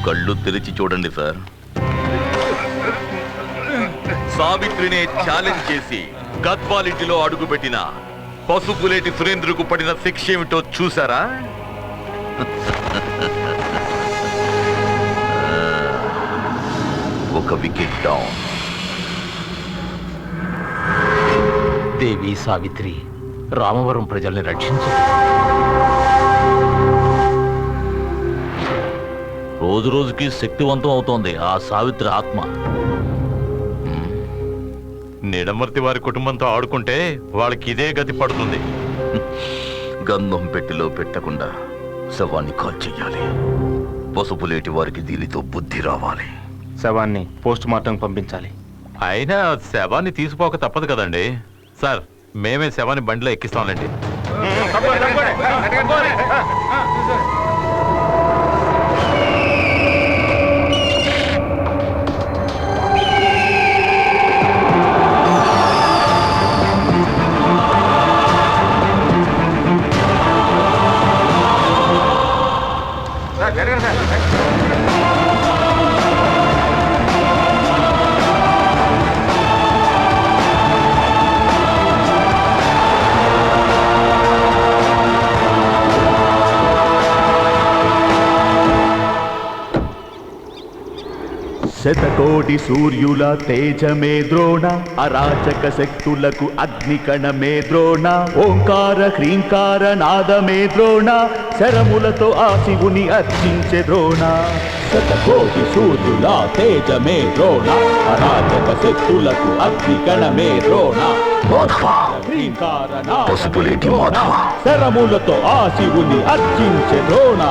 కళ్ళు తెరిచి చూడండి సార్. సావిత్రినే ఛాలెంజ్ చేసి గద్వాలింటిలో అడుగుపెట్టిన పసుపులేటి సురేంద్రకు పడిన శిక్ష ఏమిటో చూసారా? ఒక వికెట్ డౌన్. దేవి సావిత్రి, రామవరం ప్రజల్ని రక్షించు. రోజు రోజుకి శక్తివంతం అవుతోంది ఆ సావిత్రి ఆత్మ. నిడమర్తి వారి కుటుంబంతో ఆడుకుంటే వాళ్ళకి ఇదే గతి పడుతుంది. గంధం పెట్టెలో పెట్టకుండా శవాన్ని కాల్ చెయ్యాలి. పసుపులేటి వారికి దీనితో బుద్ధి రావాలి. శవాన్ని పోస్ట్ మార్టం పంపించాలి. అయినా శవాన్ని తీసుకోక తప్పదు కదండి. సార్, మేమే శవాన్ని బండిలో ఎక్కిస్తాంలేండి. శతకోటి సూర్యుల తేజమే ద్రోణ, అరాచక శక్తులకు అగ్నికణమే ద్రోణ, ఓంకార హ్రీంకార నాదమే ద్రోణ, శరములతో ఆ శివుని అర్చించే ద్రోణ. శతకోటి సూర్యుల తేజమే ద్రోణ, అరాచక శక్తులకు అగ్నికణమే ద్రోణ, హ్రీంకార నాదమే ద్రోణ, శరములతో ఆ శివుని అర్చించే ద్రోణ.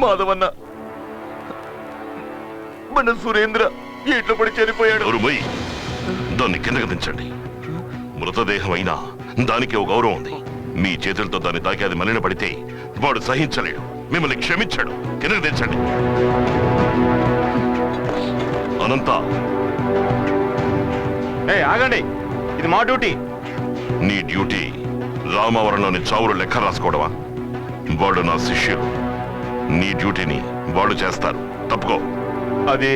మాధవన్న, మన సురేంద్ర ఎట్లా పడి చనిపోయాడు. దాన్ని కిందకి దించండి. మృతదేహం అయినా దానికి ఒక గౌరవం ఉంది. మీ చేతులతో దాన్ని తాకి అది మలిన పడితే వాడు సహించలేడు, మిమ్మల్ని క్షమించాడు. కిందకి దించండి. అనంత, ఆగండి, ఇది మా డ్యూటీ. నీ డ్యూటీ రామవరంలోని చావులు లెక్క రాసుకోవడమా? వాడు నా శిష్యుడు. నీ డ్యూటీని వాళ్ళు చేస్తారు. తప్పుకో. అది